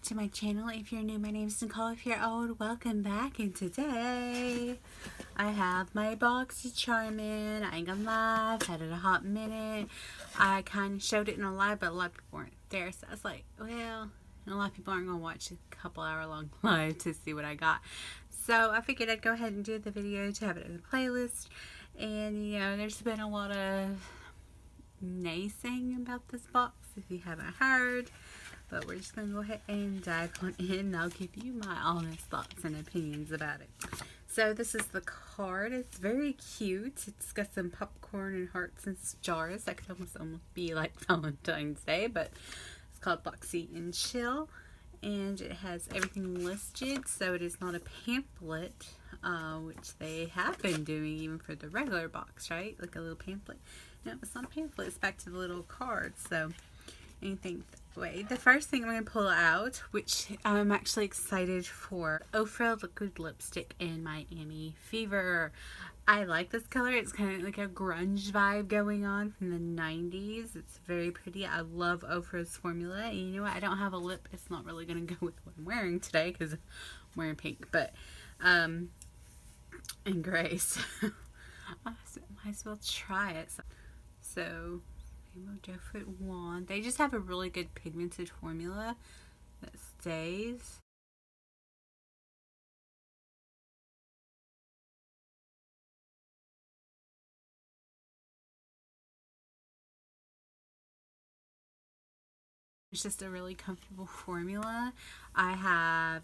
To my channel. If you're new, my name is Nicole. If you're old, welcome back. And today I have my Boxycharm in. I ain't gonna lie, I've had it a hot minute. I kind of showed it in a live, but a lot of people weren't there, so I was like, well, a lot of people aren't gonna watch a couple hour long live to see what I got, so I figured I'd go ahead and do the video to have it in the playlist. And you know, there's been a lot of naysaying about this box, if you haven't heard. But we're just going to go ahead and dive on in, and I'll give you my honest thoughts and opinions about it. So this is the card. It's very cute. It's got some popcorn and hearts and stars. That could almost be like Valentine's Day, but it's called Boxy and Chill. And it has everything listed, so it is not a pamphlet, which they have been doing even for the regular box, right? Like a little pamphlet. No, it's not a pamphlet. It's back to the little card, so anything way. The first thing I'm going to pull out, which I'm actually excited for, Ofra Liquid Lipstick in Miami Fever. I like this color. It's kind of like a grunge vibe going on from the 90s. It's very pretty. I love Ofra's formula. And you know what? I don't have a lip. It's not really going to go with what I'm wearing today because I'm wearing pink, but and gray. So I might as well try it. So Doe Foot Wand. They just have a really good pigmented formula that stays. It's just a really comfortable formula. I have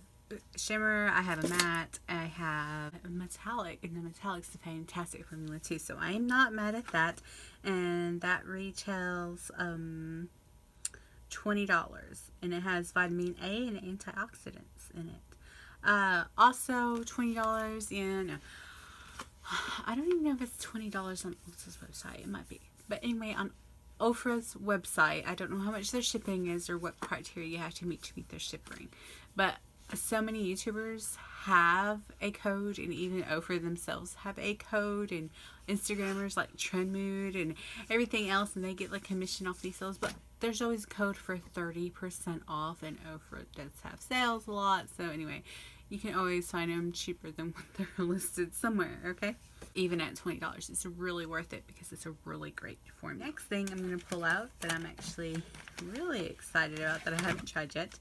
shimmer, I have a matte, I have a metallic, and the metallic's a fantastic formula too, so I am not mad at that. And that retails $20, and it has vitamin A and antioxidants in it. Also $20, and I don't even know if it's $20 on Ulta's website. It might be, but anyway, on Ofra's website, I don't know how much their shipping is or what criteria you have to meet their shipping, but so many YouTubers have a code, and even Ofra themselves have a code, and Instagrammers like Trendmood and everything else, and they get like commission off these sales. But there's always a code for 30% off, and Ofra does have sales a lot. So anyway, you can always find them cheaper than what they're listed somewhere, okay? Even at $20, it's really worth it because it's a really great form. Next thing I'm going to pull out that I'm actually really excited about that I haven't tried yet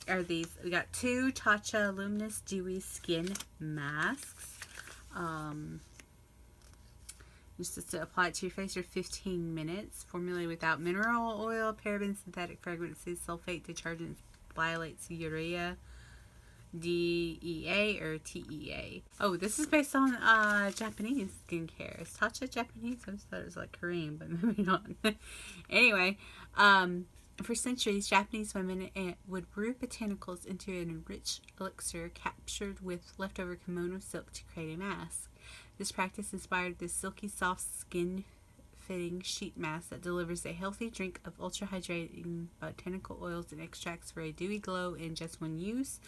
are these. We got two Tarte Luminous Dewy Skin Masks. Just to apply it to your face for 15 minutes. Formulated without mineral oil, parabens, synthetic fragrances, sulfate, detergents, phthalates, urea, DEA or TEA. Oh, this is based on Japanese skincare. Is Tarte Japanese? I just thought it was like Korean, but maybe not. Anyway, for centuries, Japanese women would brew botanicals into an enriched elixir captured with leftover kimono silk to create a mask. This practice inspired the silky, soft, skin-fitting sheet mask that delivers a healthy drink of ultra-hydrating botanical oils and extracts for a dewy glow in just one use.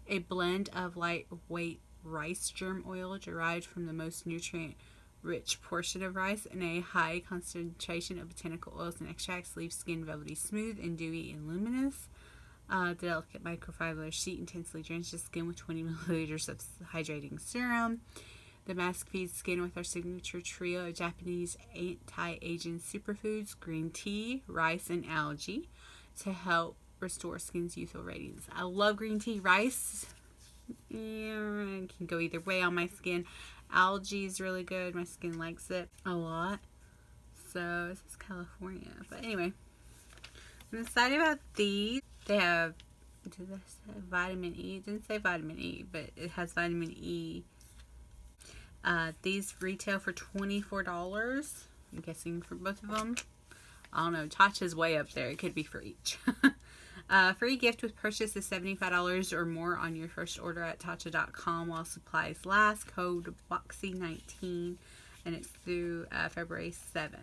A blend of lightweight rice germ oil derived from the most nutrient-rich portion of rice and a high concentration of botanical oils and extracts leaves skin velvety smooth and dewy and luminous. The delicate microfiber sheet intensely drenches skin with 20 milliliters of hydrating serum. The mask feeds skin with our signature trio of Japanese anti-aging superfoods, green tea, rice, and algae, to help restore skin's youthful radiance. I love green tea. Rice, it can go either way on my skin. Algae is really good. My skin likes it a lot. So this is California. But anyway, I'm excited about these. They have, does this say vitamin E? It didn't say vitamin E, but it has vitamin E. These retail for $24. I'm guessing for both of them. I don't know. Tatcha's way up there. It could be for each. Free gift with purchase of $75 or more on your first order at Tarte.com while supplies last. Code BOXY19, and it's through February 7th.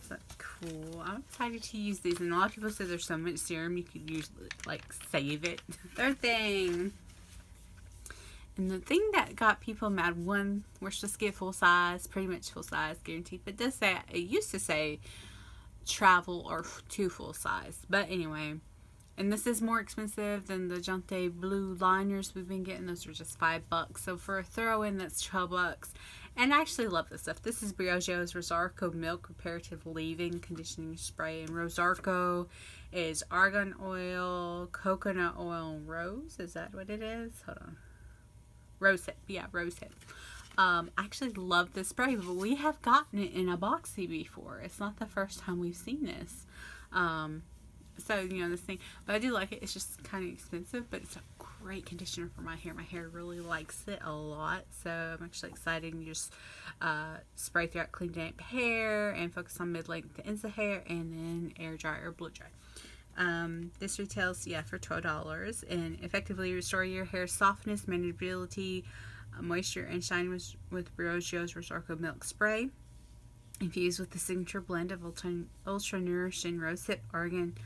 So that's cool. I'm excited to use these, and a lot of people say there's so much serum you could use, like, save it. Third thing. And the thing that got people mad, one, we're supposed to get full size, pretty much full size, guaranteed. But it used to say travel or to full size. But anyway, and this is more expensive than the Jante blue liners we've been getting. Those are just $5. So for a throw-in, that's $12. And I actually love this stuff. This is Briogéo's Rosarco Milk Reparative Leave-In Conditioning Spray. And Rosarco is argan oil, coconut oil, and rose. Is that what it is? Hold on. Rosehip. Yeah, rosehip. I actually love this spray, but we have gotten it in a boxy before. It's not the first time we've seen this. So, you know, this thing. But I do like it. It's just kind of expensive, but it's a great conditioner for my hair. My hair really likes it a lot. So, I'm actually excited. You just spray throughout clean, damp hair and focus on mid-length to ends of hair and then air dry or blow dry. This retails, for $12 and effectively restore your hair's softness, manageability, moisture, and shine with Briogéo's Rosarco Milk Spray. Infused with the signature blend of ultra nourishing rosehip, argan,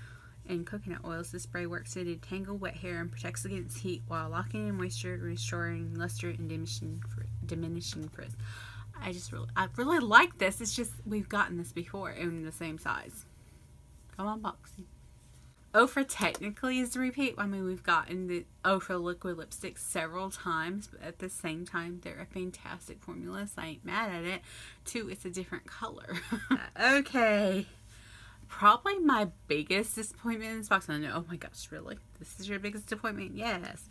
and coconut oils, this spray works to detangle wet hair and protects against heat while locking in moisture, restoring luster, and diminishing frizz. I really like this. It's just we've gotten this before in the same size. Come on, Boxy. Ofra technically is a repeat. I mean, we've gotten the Ofra liquid lipstick several times, but at the same time, they're a fantastic formula, so I ain't mad at it. Two, it's a different color. Okay. Probably my biggest disappointment in this box. I know, oh my gosh, really? This is your biggest disappointment? Yes.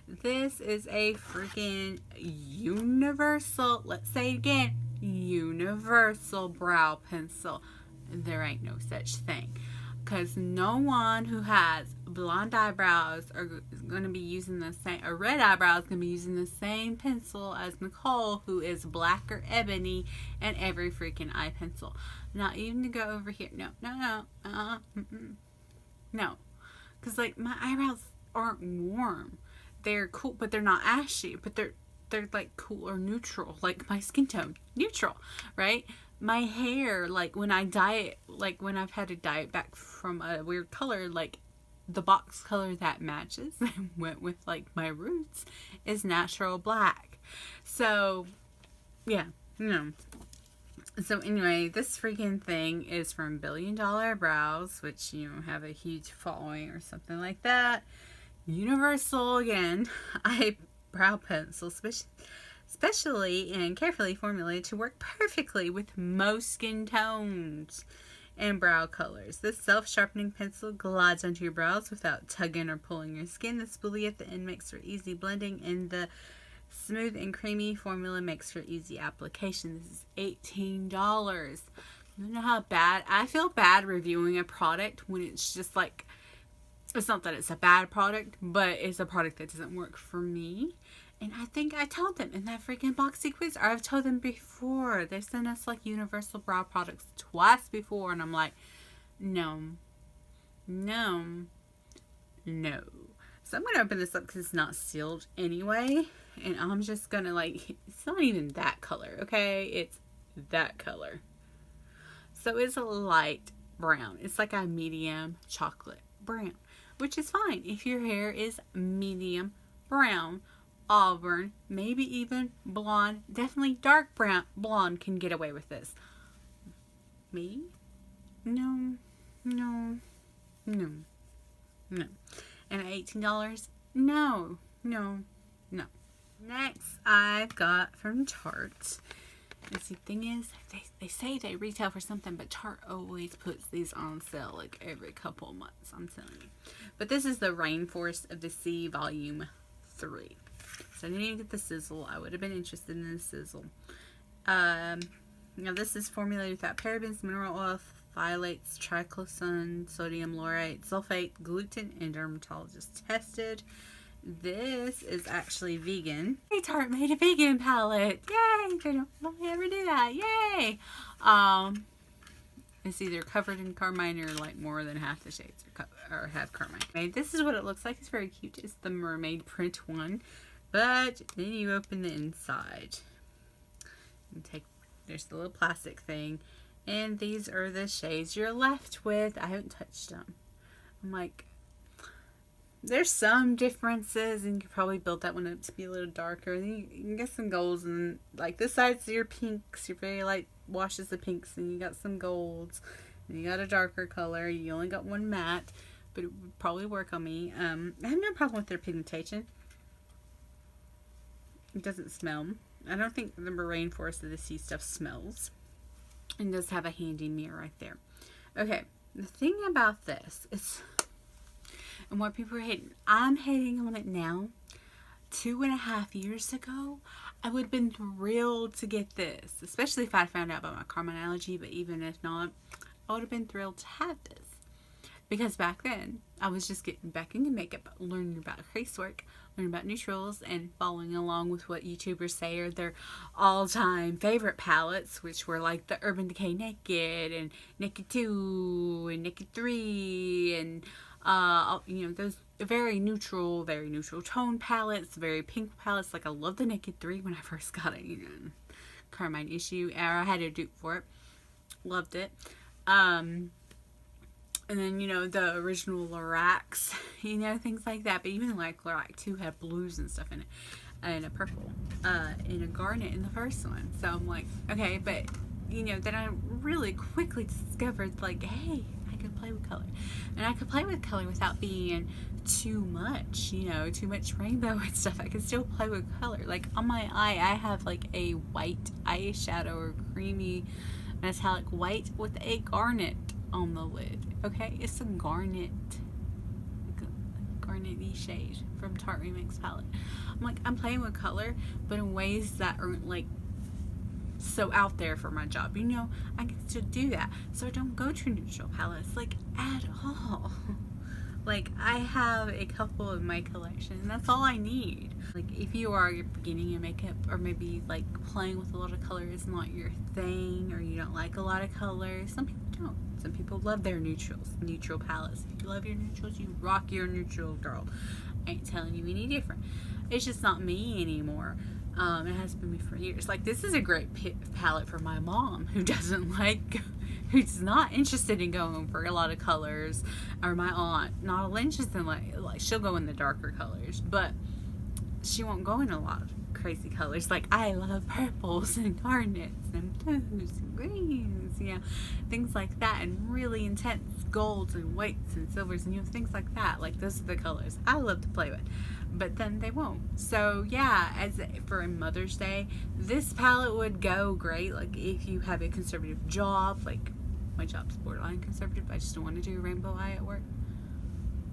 This is a freaking universal, let's say it again, universal brow pencil. There ain't no such thing. Because no one who has blonde eyebrows are going to be using the same, or red eyebrows going to be using the same pencil as Nicole, who is black or ebony, and every freaking eye pencil. Not even to go over here. No. No. Because, like, my eyebrows aren't warm. They're cool, but they're not ashy. But they're like, cool or neutral. Like, my skin tone. Neutral, right? My hair, like, when I dye it, like, when I've had to dye it back from a weird color, like, the box color that matches and went with, like, my roots is natural black. So, yeah, So, anyway, this freaking thing is from Billion Dollar Brows, which, have a huge following or something like that. Universal, again, eyebrow pencil, specially and carefully formulated to work perfectly with most skin tones and brow colors. This self-sharpening pencil glides onto your brows without tugging or pulling your skin. The spoolie at the end makes for easy blending, and the smooth and creamy formula makes for easy application. This is $18. You know how bad I feel bad reviewing a product when it's just like, it's not that it's a bad product, but it's a product that doesn't work for me. And I think I told them in that freaking Boxy quiz, or I've told them before. They've sent us, like, universal brow products twice before. And I'm like, no. So I'm going to open this up because it's not sealed anyway. And I'm just going to, like, it's not even that color, okay? It's that color. So it's a light brown. It's like a medium chocolate brown, which is fine if your hair is medium brown. Auburn, maybe even blonde, definitely dark brown, blonde can get away with this. Me? No. And at $18? No. Next, I've got from Tarte. And the thing is, they say they retail for something, but Tarte always puts these on sale like every couple of months, I'm telling you. But this is the Rainforest of the Sea Volume 3. So I didn't even get the sizzle. I would have been interested in the sizzle. Now this is formulated without parabens, mineral oil, phthalates, triclosan, sodium laurate, sulfate, gluten, and dermatologist tested. This is actually vegan. Hey, Tarte made a vegan palette. Yay! They don't let me ever do that. Yay! It's either covered in carmine or like more than half the shades or have carmine. Okay, this is what it looks like. It's very cute. It's the mermaid print one. But then you open the inside and there's the little plastic thing. And these are the shades you're left with. I haven't touched them. I'm like, there's some differences, and you could probably build that one up to be a little darker. And you can get some golds, and like this side's your pinks, your very light washes the pinks, and you got some golds, and you got a darker color. You only got one matte, but it would probably work on me. I have no problem with their pigmentation. It doesn't smell. I don't think the Rainforest of the Sea stuff smells. And does have a handy mirror right there. Okay, the thing about this is, and what people are hating, I'm hating on it now. 2.5 years ago, I would have been thrilled to get this, especially if I found out about my carmine allergy, but even if not, I would have been thrilled to have this. Because back then, I was just getting back into makeup, learning about crease work, learning about neutrals, and following along with what YouTubers say are their all-time favorite palettes, which were like the Urban Decay Naked, and Naked 2, and Naked 3, and you know, those very neutral tone palettes, very pink palettes. Like, I love the Naked 3 when I first got it, you know, Carmine issue, or I had a dupe for it. Loved it. And then, you know, the original Lorax, you know, things like that. But even like Lorax 2 had blues and stuff in it. And a purple. And a garnet in the first one. So I'm like, okay, but, you know, then I really quickly discovered, like, hey, I could play with color. And I could play with color without being too much, you know, too much rainbow and stuff. I could still play with color. Like, on my eye, I have like a white eyeshadow, or creamy metallic white with a garnet on the lid. Okay, it's a garnet, garnet-y shade from Tarte Remix palette. I'm like, I'm playing with color, but in ways that aren't like so out there for my job. You know, I can still do that, so I don't go to neutral palettes like at all. Like, I have a couple in my collection, and that's all I need. Like, if you are beginning your makeup, or maybe like playing with a lot of color is not your thing, or you don't like a lot of color, some people don't. Some people love their neutrals, neutral palettes. If you love your neutrals, you rock your neutral, girl. I ain't telling you any different. It's just not me anymore. It has been me for years. Like, this is a great palette for my mom, who doesn't like, who's not interested in going for a lot of colors, or my aunt, not all interested in like she'll go in the darker colors, but she won't go in a lot of crazy colors. Like, I love purples and garnets and blues and greens, you know, things like that, and really intense golds and whites and silvers, and you know, things like that. Like, those are the colors I love to play with, but then they won't. So yeah, as for Mother's Day, this palette would go great. Like, if you have a conservative job, like my job's borderline conservative, I just don't want to do a rainbow eye at work.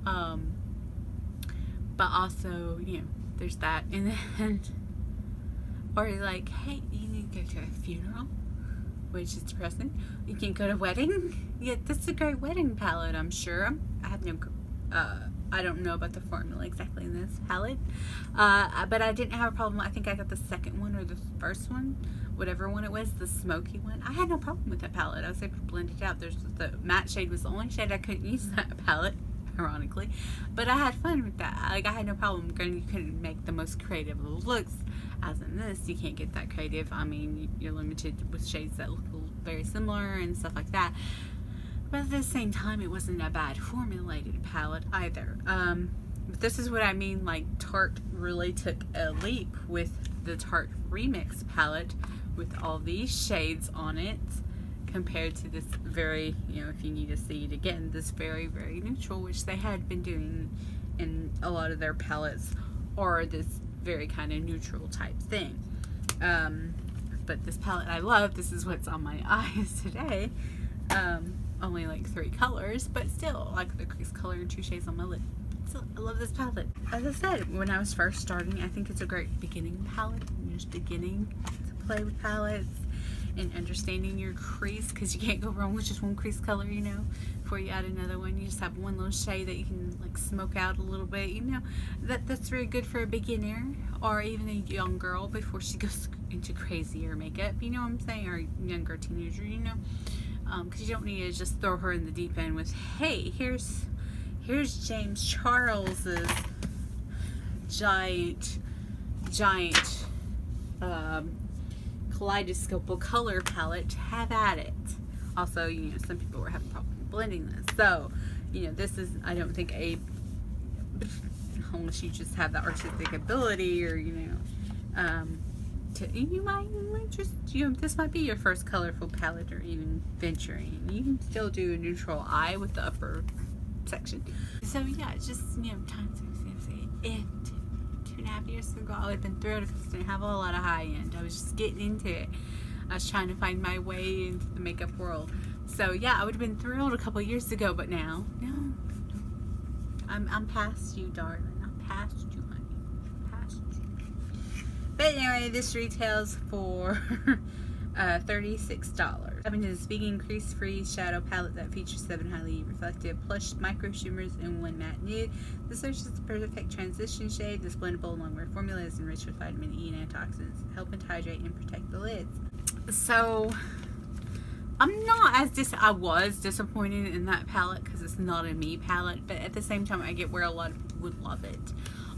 But also, you know, there's that. And then, or like, hey, you need to go to a funeral, which is depressing. You can go to a wedding. Yeah, this is a great wedding palette, I'm sure. I have no, I don't know about the formula exactly in this palette. But I didn't have a problem. I think I got the second one or the first one, whatever one it was, the smoky one. I had no problem with that palette. I was able to blend it out. There's the matte shade was the only shade I couldn't use in that palette, ironically, but I had fun with that. Like, I had no problem. You couldn't make the most creative looks, as in this, you can't get that creative. I mean, you're limited with shades that look very similar and stuff like that, but at the same time, it wasn't a bad formulated palette either. But this is what I mean, like, Tarte really took a leap with the Tarte Remix palette with all these shades on it, compared to this very, you know, if you need to see it again, this very, very neutral, which they had been doing in a lot of their palettes, or this very kind of neutral type thing. But this palette I love. This is what's on my eyes today. Only like 3 colors, but still, like the crease color and 2 shades on my lid. So I love this palette. As I said, when I was first starting, I think it's a great beginning palette. You're just beginning to play with palettes and understanding your crease, because you can't go wrong with just one crease color, you know. Before you add another one, you just have one little shade that you can like smoke out a little bit, you know. That's very good for a beginner, or even a young girl before she goes into crazier makeup, you know what I'm saying, or younger teenager, you know. because you don't need to just throw her in the deep end with, hey, here's James Charles's giant kaleidoscopic color palette. Have at it. Also, you know, some people were having problems blending this, so you know, this is, I don't think, unless you just have the artistic ability, or you know, you might just, you know, this might be your first colorful palette, or even venturing. You can still do a neutral eye with the upper section. So yeah, just, you know, times if 2.5 years ago I would have been thrilled because I didn't have a lot of high end. I was just getting into it. I was trying to find my way into the makeup world. So yeah, I would have been thrilled a couple years ago, but now, no. I'm past you, darling. I'm past you, honey. Past you. But anyway, this retails for $36. Having this vegan crease-free shadow palette that features 7 highly reflective plush micro shimmers and 1 matte nude. The search is the perfect transition shade. This blendable longwear formula is enriched with vitamin E and antioxidants, helping to hydrate and protect the lids. So I'm not as I was disappointed in that palette because it's not a me palette, but at the same time I get where a lot of people would love it.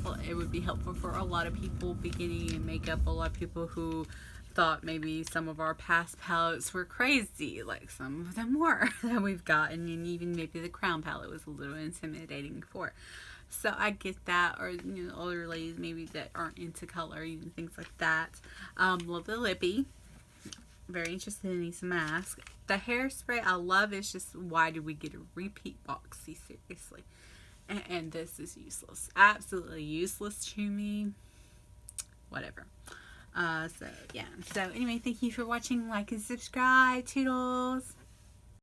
Well, it would be helpful for a lot of people beginning in makeup, a lot of people who thought maybe some of our past palettes were crazy, like some of them were that we've gotten, and even maybe the Crown palette was a little intimidating before. So I get that, or you know, older ladies maybe that aren't into color, even things like that. Love the lippy. Very interested in these masks. The hairspray I love. It's just, why did we get a repeat Boxy? Seriously. And this is useless. Absolutely useless to me. Whatever. So yeah. So anyway, thank you for watching. Like and subscribe. Toodles.